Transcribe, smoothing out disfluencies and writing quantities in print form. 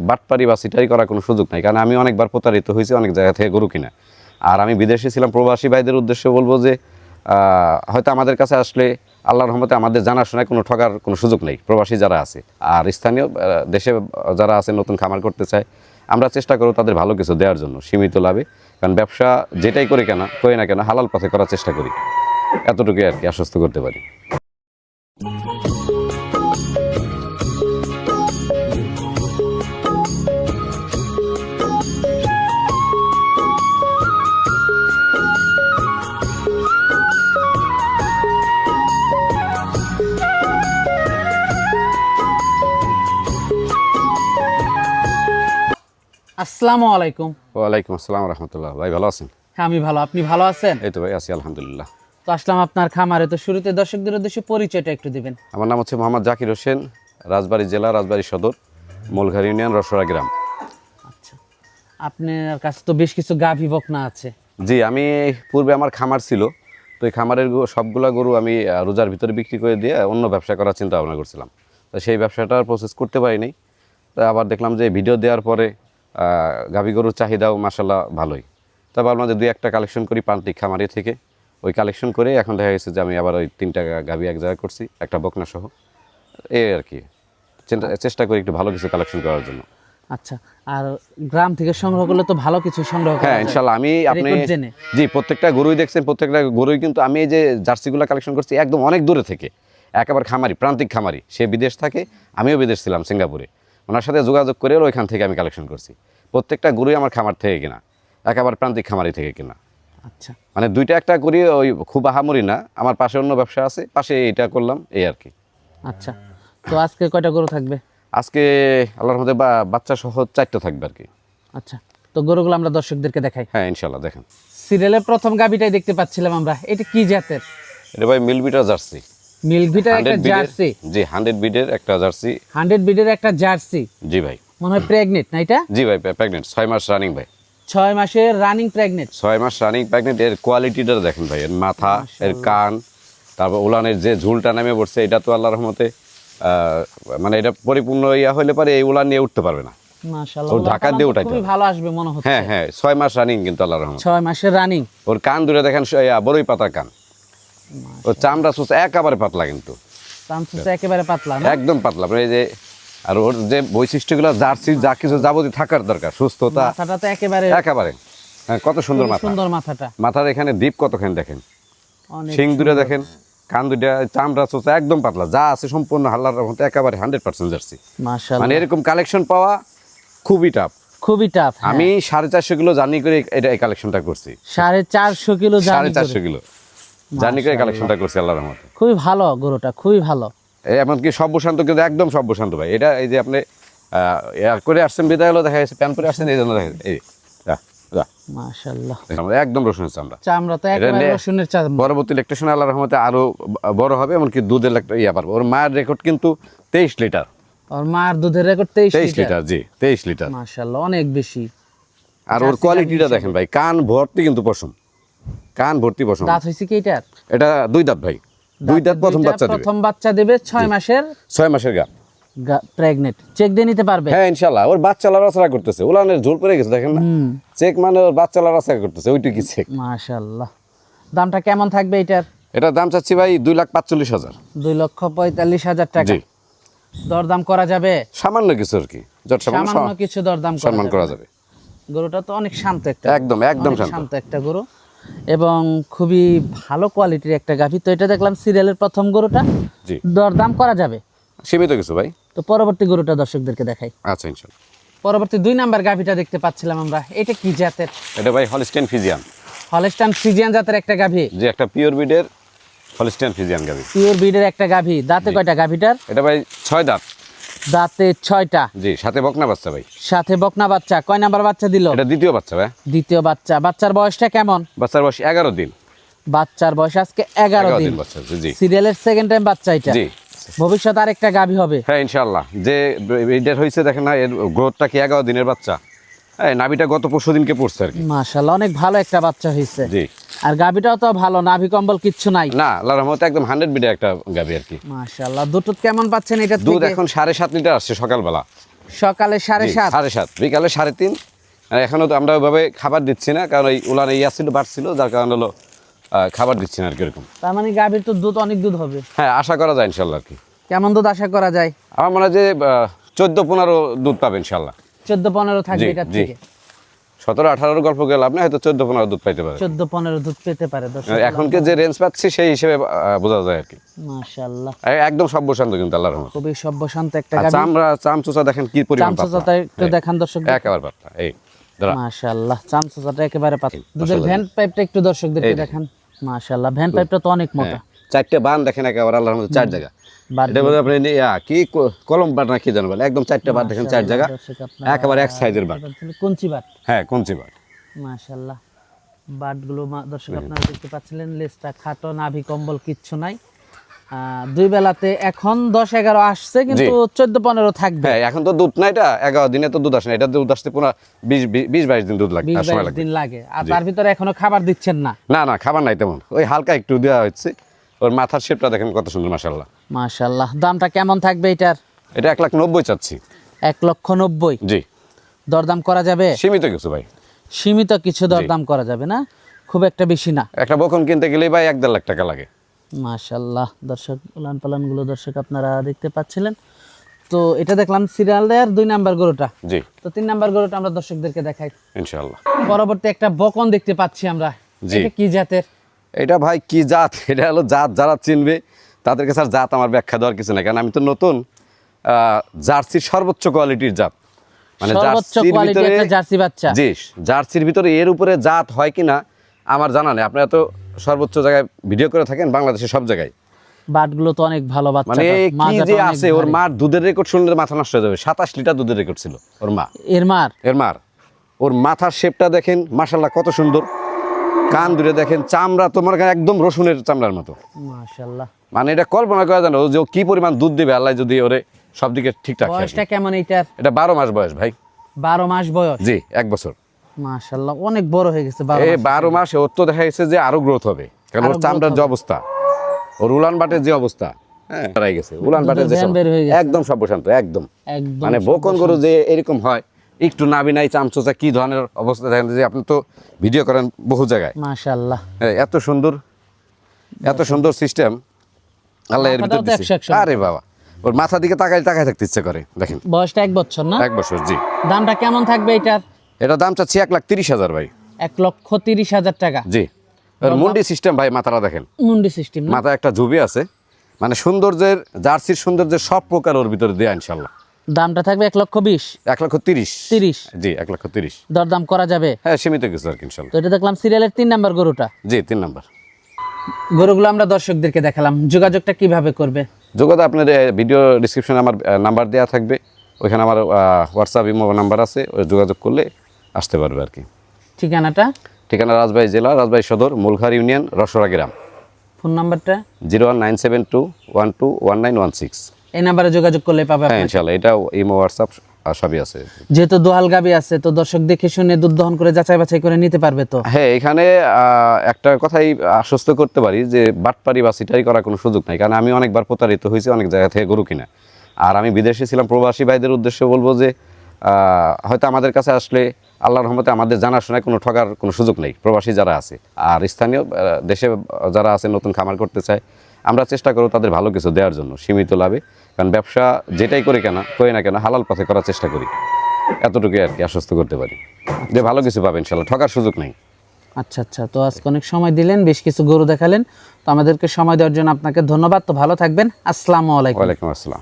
বাটপারি বা সিটারি করার কোনো সুযোগ নাই, কারণ আমি অনেকবার প্রতারিত হয়েছি অনেক জায়গা থেকে গরু কিনা। আর আমি বিদেশে ছিলাম, প্রবাসী ভাইদের উদ্দেশ্যে বলবো যে হয়তো আমাদের কাছে আসলে আল্লাহর রহমতে আমাদের জানাশোনায় কোনো ঠকার কোনো সুযোগ নেই, প্রবাসী যারা আছে। আর স্থানীয় দেশে যারা আছে নতুন খামার করতে চায়, আমরা চেষ্টা করব তাদের ভালো কিছু দেওয়ার জন্য সীমিত লাভে। কারণ ব্যবসা যেটাই করি না কেন হালাল পথে করার চেষ্টা করি, এতটুকুই আর কি আশ্বস্ত করতে পারি। আসসালামু আলাইকুম। ওয়ালাইকুম আসসালাম রহমতুল্লাহ। ভাই ভালো আছেন? হ্যাঁ আমি ভালো, আপনি ভালো আছেন? এই তো ভাই আছি আলহামদুলিল্লাহ। তো আসলাম আপনার খামারে। তো শুরুতে দর্শকদের উদ্দেশ্যে পরিচয়টা একটু দিবেন। আমার নাম হচ্ছে মোহাম্মদ জাকির হোসেন, রাজবাড়ী জেলা, রাজবাড়ী সদর, মূলঘাট ইউনিয়ন, রসরা গ্রাম। আচ্ছা, আপনার কাছে তো বেশ কিছু গাভী বকনা আছে। জি, আমি পূর্বে আমার খামার ছিল, তো এই খামারের সবগুলা গরু আমি রোজার ভিতরে বিক্রি করে দিয়ে অন্য ব্যবসা করার চিন্তা ভাবনা করছিলাম। তো সেই ব্যবসাটার প্রসেস করতে পারিনি। তো আবার দেখলাম যে ভিডিও দেওয়ার পরে গাভী গরুর চাহিদাও মাসাল্লাহ ভালোই। তবে ভাবলাম যে 2-1টা কালেকশন করি প্রান্তিক খামারি থেকে। ওই কালেকশন করে এখন দেখা গেছে যে আমি আবার ওই 3টা গাভী এক জায়গায় করছি, একটা বকনা সহ। এই আর কি চেষ্টা করি একটু ভালো কিছু কালেকশন করার জন্য। আচ্ছা, আর গ্রাম থেকে সংগ্রহ করলে তো ভালো কিছু সংগ্রহ করা হ্যাঁ যায়। ইনশাল্লাহ। আপনি রেকর্ড জেনে। জি, প্রত্যেকটা গরুই দেখছেন, প্রত্যেকটা গরুই কিন্তু আমি এই যে জার্সিগুলো কালেকশন করছি একদম অনেক দূরে থেকে, একেবারে খামারি, প্রান্তিক খামারি। সে বিদেশ থাকে, আমিও বিদেশ ছিলাম সিঙ্গাপুরে, ওনার সাথে যোগাযোগ করে ওইখান থেকে আমি কালেকশন করছি। প্রত্যেকটা গরুই আমার খামার থেকে কেনা, একেবারে প্রান্তিক খামারি থেকে কেনা। আচ্ছা, মানে 2টা-1টা করি, ওই খুব আহামরি না। আমার পাশে অন্য ব্যবসা আছে, পাশে এটা করলাম, এই আর কি। আচ্ছা, তো আজকে কয়টা গরু থাকবে? আজকে আল্লাহর মধ্যে বাচ্চা সহ 4টা থাকবে আর কি। আচ্ছা, তো গরুগুলো আমরা দর্শকদেরকে দেখাই। হ্যাঁ ইনশাল্লাহ, দেখেন। সিরিয়ালের প্রথম গাভীটাই দেখতে পাচ্ছিলাম আমরা, এটা কি জাতের? এটা ভাই মিলবিটার জার্সি, মিল্ক ভিটার একটা 100 জার্সি। জি 100 বিডের একটা জার্সি। 100 বিডের একটা জার্সি, জি ভাই। মনে হয় প্রেগনেন্ট না এটা? জি ভাই, প্রেগনেন্ট, 6 মাস রানিং ভাই। 6 মাসের রানিং প্রেগনেন্ট। 6 মাস রানিং প্রেগনেন্ট। এর কোয়ালিটিটা দেখেন ভাই, এর মাথা, এর কান, তারপর উলানের যে ঝুলটা নেমে পড়ছে, এটা তো আল্লাহর রহমতে মানে এটা পরিপূর্ণ হইলে পারে এই উলান নিয়ে উঠতে পারবে না। মাশাআল্লাহ, ওর ঢাকা দিয়ে উঠাইতে খুবই হবে। ভালো আসবে মনে হচ্ছে। হ্যাঁ হ্যাঁ, 6 মাস রানিং কিন্তু আল্লাহর রহমতে। 6 মাসের রানিং। ওর কান দুটো দেখেন, বড়ই পাতা কান। ওর চামড়া সুস একেবারে পাতলা, কিন্তু চামচুসা একেবারে পাতলা না? একদম পাতলা। মানে এই যে, আর ওর যে বৈশিষ্ট্যগুলো জার্সি যা কিছু যাবতীয় থাকার দরকার, সুস্থতা মাথাটা তো একেবারে একেবারে। হ্যাঁ, কত সুন্দর খুবই মাথা। সুন্দর মাথাটা। মাথার এখানে দ্বীপ কতখানি দেখেন, অনেক শিং দুটো সুন্দর। দেখেন, কান দুটা, চামড়া চোচা একদম পাতলা, যা আছে সম্পূর্ণ আল্লাহর মতো একেবারে 100% জার্সি। মাশাআল্লাহ, মানে এরকম কালেকশন পাওয়া খুবই টাফ। খুবই টাফ। আমি 450 কিলো জার্নি করে এই কালেকশনটা করছি। 450 কিলো জার্নি করে। 450 কিলো জার্নি করে কালেকশনটা করছি আল্লাহর রহমতে। খুবই ভালো গরুটা, খুবই ভালো। এমনকি সব্যশান্ত, কিন্তু একদম সব্যশান্ত ভাই। এটা এই যে আপনি করে আসছেন, বিদায় হলো, দেখা গেছে প্যান পরে আসছেন, এই জন্য দেখা গেছে এই মাশাআল্লাহ, একদম রসুনের চামড়া। চামড়া তো একেবারে রসুনের চামড়া। পরবর্তী ল্যাকটেশনে আল্লাহর রহমতে আরো বড় হবে, এমনকি দুধের পারবে। ওর মায়ের রেকর্ড কিন্তু 23 লিটার। আর মার দুধের রেকর্ড 23 লিটার। জি 23 লিটার। মাশাআল্লাহ, অনেক বেশি। আর ওর কোয়ালিটিটা দেখেন ভাই, কান ভর্তি কিন্তু পশম, কান ভর্তি পশম। দাঁত হইছে কি এটার? এটা 2 দাঁত ভাই, 2 দাঁত প্রথম বাচ্চা দিবে। প্রথম বাচ্চা দেবে 6 মাসের 6 মাসের গা প্রেগনেন্ট। চেক দিয়ে নিতে পারবে? হ্যাঁ ইনশাআল্লাহ। ওর বাচ্চা লড়াচড়া করতেছে, উলানের ঝোল পড়ে গেছে দেখেন না। চেক মানে ওর বাচ্চা লড়াচড়া করতেছে, ওইটুকু চেক। মাশাআল্লাহ, দামটা কেমন থাকবে এটার? এটার দাম চাচ্ছি ভাই 2,45,000। 2,45,000 টাকা। জি, দরদাম করা যাবে? সামান্য কিছু আর কি, সামান্য কিছু দরদাম সম্মান করা যাবে। গরুটা তো অনেক শান্ত একটা, একদম একদম অনেক শান্ত। শান্ত একটা গরু এবং খুবই ভালো কোয়ালিটির একটা গাভী। তো এটা দেখলাম সিরিয়ালের প্রথম গরুটা। জি, দরদাম করা যাবে? সীমিত কিছু ভাই। তো পরবর্তী গরুটা দর্শকদেরকে দেখাই। আচ্ছা ইনশাআল্লাহ। পরবর্তী 2 নাম্বার গাভীটা দেখতে পাচ্ছিলাম আমরা, এটা কি জাতের? এটা ভাই হলস্টেইন ফ্রিজিয়ান। হলস্টাইন ফ্রিজিয়ান জাতের একটা গাভী। যে একটা পিওর ব্রিডের হলস্টেইন ফ্রিজিয়ান গাভী। পিওর ব্রিডের একটা গাভী। দাঁতে কয়টা গাভীটার? এটা ভাই 6 দাঁত। দাঁতে 6টা। জি, সাথে বকনা বাচ্চা ভাই। সাথে বকনা বাচ্চা। কয় নাম্বার বাচ্চা দিল? এটা দ্বিতীয় বাচ্চা ভাই। দ্বিতীয় বাচ্চা। বাচ্চার বয়সটা কেমন? বাচ্চার বয়স 11 দিন। বাচ্চার বয়স আজকে 11 দিন। বাচ্চা। জি সিরিয়ালের সেকেন্ড টাইম বাচ্চা এটা। জি, ভবিষ্যতে আরেকটা গাভী হবে। হ্যাঁ ইনশাআল্লাহ। যে ব্রিডের হয়েছে দেখেন না, এর গ্রোথটা কি 11 দিনের বাচ্চা। হ্যাঁ, নাভিটা গত 20 দিনকে পড়ছে আর কি। মাশাআল্লাহ, অনেক ভালো একটা বাচ্চা হয়েছে। জি, আর গাভীটাও তো ভালো, নাভি কম্বল কিচ্ছু নাই। না আল্লাহর রহমতে একদম 100 বিডের একটা গাভী আর কি। মাশাআল্লাহ, দুধ কেমন পাচ্ছেন এটা দুধ থেকে? এখন 7.5 লিটার আসছে সকালবেলা। সকালে 7:30 7:30 বিকালে 3:30। এখনো তো আমরা ওইভাবে খাবার দিচ্ছি না, কারণ এই উলানে ছিল বাড়ছিল, যার কারণে হলো খাবার দিচ্ছি না আর কি এরকম। তার মানে গাভীর তো দুধ অনেক দুধ হবে। হ্যাঁ, আশা করা যায় ইনশাল্লাহ আর কি। কেমন দুধ আশা করা যায়? আমার মনে হয় যে 14-15 দুধ পাবে ইনশাল্লাহ। 14-15 থাকবে জি, এটার জি। থেকে। 17-18 গল্প গেলে আপনি হয়তো 14-15 দুধ পাইতে পারেন। 14-15 দুধ পেতে পারে দর্শক। এখনকে যে রেঞ্জ পাচ্ছি সেই হিসেবে বোঝা যায় আর কি। মাশাআল্লাহ, একদম সব্যসান্ত কিন্তু আল্লাহর রহমতে। খুবই সভ্যশান্ত একটা আচ্ছা, গাভী। আমরা চামচুচা দেখেন কি পরিমাণ পাতলা। চামচাটা একটু দেখান দর্শক। একেবারে পাতলা, এই ধরা। মাশাআল্লাহ, চামচাটা একেবারে পাতলা। দুধের মাশাআল্লাহ। ভ্যান পাইপটা একটু দর্শকদেরকে এই দেখেন। দেখান। মাশাআল্লাহ, ভ্যান পাইপটা তো অনেক মোটা। 4টে বান দেখেন একেবারে আল্লাহর রহমতে, 4 জায়গা। বাট এটা বলে আপনি কি কলম বাট না কি জানো বলে, একদম 4টে বাট দেখেন, 4 জায়গা, দর্শক আপনারা একেবারে এক সাইজের বাট। কুঞ্চি বাট। হ্যাঁ, কঞ্চি বাট। মাশাআল্লাহ, বাটগুলো দর্শক আপনারা দেখতে পাচ্ছিলেন, লেজটা খাটো, নাভি কম্বল কিচ্ছু নাই। দুই বেলাতে এখন 10-11 আসছে, কিন্তু 14-15 থাকবে। হ্যাঁ, এখন তো দুধ না, এটা 11 দিনে তো দুধ আসে না, এটা দুধ আসতে পুরো 20-22 দিন দুধ লাগে, আর সময় 20-22 লাগে। দিন লাগে। আর তার ভিতরে এখনো খাবার দিচ্ছেন না? না না, খাবার নাই তেমন, ওই হালকা একটু দেওয়া হচ্ছে। ওর মাথার শেপটা দেখেন কত সুন্দর, মাশাআল্লাহ। মাশাআল্লাহ, দামটা কেমন থাকবে এটার? এটা 1,90,000 চাচ্ছি। 1,90,000। জি, দরদাম করা যাবে? সীমিত কিছু ভাই, সীমিত কিছু দরদাম করা যাবে না, খুব একটা বেশি না। একটা বকন কিনতে গেলেই ভাই 1-1.5 লাখ টাকা লাগে। মাশাআল্লাহ, দর্শক উলান পালানগুলো দর্শক আপনারা দেখতে পাচ্ছিলেন। তো এটা দেখলাম সিরিয়াল দেয়ার 2 নাম্বার গরুটা। জি, তো 3 নাম্বার গরুটা আমরা দর্শকদেরকে দেখাই ইনশাআল্লাহ। পরবর্তী একটা বকন দেখতে পাচ্ছি আমরা। জি। এটা কি জাতের? এটা ভাই কি জাত, এটা হলো জাত যারা চিনবে তাদের কাছে আর জাত আমার ব্যাখ্যা দেওয়ার কিছু নাই, কারণ আমি তো নতুন। জার্সির সর্বোচ্চ কোয়ালিটির জাত, মানে সর্বোচ্চ জার্সির কোয়ালিটি ভিতরে, একটা জার্সি বাচ্চা। জি, জার্সির ভিতরে এর উপরে জাত হয় কিনা আমার জানা নেই। আপনারা তো সর্বোচ্চ জায়গায় ভিডিও করে থাকেন, বাংলাদেশের সব জায়গায়। বাটগুলো তো অনেক ভালো বাচ্চা। মানে কি যে আছে, ওর মার দুধের রেকর্ড শুনলে মাথা নষ্ট হয়ে যাবে। 27 লিটার দুধের রেকর্ড ছিল ওর মা। এর মার ওর মাথার শেপটা দেখেন, মাশাআল্লাহ কত সুন্দর। কান দুটো দেখেন, চামড়া তোমার একদম রসুনের চামড়ার মতো। মাশাআল্লাহ, মানে এটা কল্পনা করা যায় না যে ও কি পরিমাণ দুধ দিবে আল্লাহ যদি ওরে সব দিকে ঠিকঠাক রাখে। বয়সটা কেমন এইটার? এটা 12 মাস বয়স ভাই। 12 মাস বয়স? জি, 1 বছর। মাশাআল্লাহ, অনেক বড় হয়ে গেছে। 12 এই মাস। 12 মাসে ওর তো দেখা গেছে যে আরো গ্রোথ হবে, কারণ ওর আরো চামড়ার growth যে হবে। অবস্থা, ওর উলান বাটের যে অবস্থা, হ্যাঁ হারাই গেছে। উলান বাটের যে দুধের ভ্যান বের হয়ে গেছে। একদম সর্বশান্ত, একদম। একদম মানে বকন গরু যে এরকম হয়, একটু নাবি নাই, চামচোচা কি ধরনের অবস্থা দেখেন, যে আপনি তো ভিডিও করেন বহু জায়গায়। মাশাআল্লাহ, এত সুন্দর, এত সুন্দর সিস্টেম আল্লাহ এর ভিতর মাথাটাও তো দিয়েছে। 100 আরে বাবা, ওর মাথার দিকে তাকায় থাকতে ইচ্ছে করে। দেখেন, বয়সটা 1 বছর না? 1 বছর। জি। দামটা কেমন থাকবে এটার? এটা দাম চাচ্ছি 1,30,000 ভাই। 1,30,000 টাকা। জি। ওর মুন্ডি সিস্টেম ভাই, মাথাটা দেখেন, মুন্ডি সিস্টেম না? মাথায় একটা ঝুবি আছে। মানে সৌন্দর্যের, জার্সির সৌন্দর্যের সব প্রকার ওর ভিতরে দেয়া ইনশাল্লাহ। দামটা থাকবে 1,20,000। 1,30,000। 30। জি, 1,30,000। দরদাম করা যাবে? হ্যাঁ, সীমিত কিছু আর কি ইনশাল্লাহ। তো এটা দেখলাম সিরিয়ালের 3 নাম্বার গরুটা। জি, 3 নাম্বার। গরুগুলো আমরা দর্শকদেরকে দেখালাম, যোগাযোগটা কিভাবে করবে? যোগাযোগ আপনার ভিডিও ডিসক্রিপশনে আমার নাম্বার দেওয়া থাকবে, ওইখানে আমার হোয়াটসঅ্যাপ ইমো নাম্বার আছে, ওই যোগাযোগ করলে আসতে পারবে আর কি। ঠিকানাটা? ঠিকানা রাজবাড়ী জেলা, রাজবাড়ী সদর, মূলঘাট ইউনিয়ন, রসরা গ্রাম। ফোন নাম্বারটা? 01972121916। এই নাম্বারে যোগাযোগ করলে পাবে হ্যাঁ আপনাকে। ইনশাল্লাহ, এটাও ইমো হোয়াটসঅ্যাপ সবই আছে। যেহেতু দোহাল গাবি আছে, তো দর্শক দেখে শুনে দুধ দহন করে যাচাই বাছাই করে নিতে পারবে তো? হ্যাঁ, এখানে একটা কথাই আশ্বস্ত করতে পারি যে বাটপারি বা সিটারি করার কোনো সুযোগ নাই, কারণ আমি অনেকবার প্রতারিত হয়েছি অনেক জায়গা থেকে গরু কিনা। আর আমি বিদেশে ছিলাম, প্রবাসী ভাইদের উদ্দেশ্যে বলবো যে হয়তো আমাদের কাছে আসলে আল্লাহর রহমতে আমাদের জানাশোনায় কোনো ঠকার কোনো সুযোগ নেই, প্রবাসী যারা আছে। আর স্থানীয় দেশে যারা আছে নতুন খামার করতে চায়, আমরা চেষ্টা করব তাদের ভালো কিছু দেওয়ার জন্য, সীমিত লাভে। কারণ ব্যবসা যেটাই করি না কেন হালাল পথে করার চেষ্টা করি, এতটুকুই আর কি আশ্বস্ত করতে পারি যে ভালো কিছু পাবে ইনশাল্লাহ, ঠকার সুযোগ নেই। আচ্ছা আচ্ছা, তো আজকে অনেক সময় দিলেন, বেশ কিছু গরু দেখালেন, তো আমাদেরকে সময় দেওয়ার জন্য আপনাকে ধন্যবাদ। তো ভালো থাকবেন, আসসালামু আলাইকুম। ওয়ালাইকুম আসসালাম।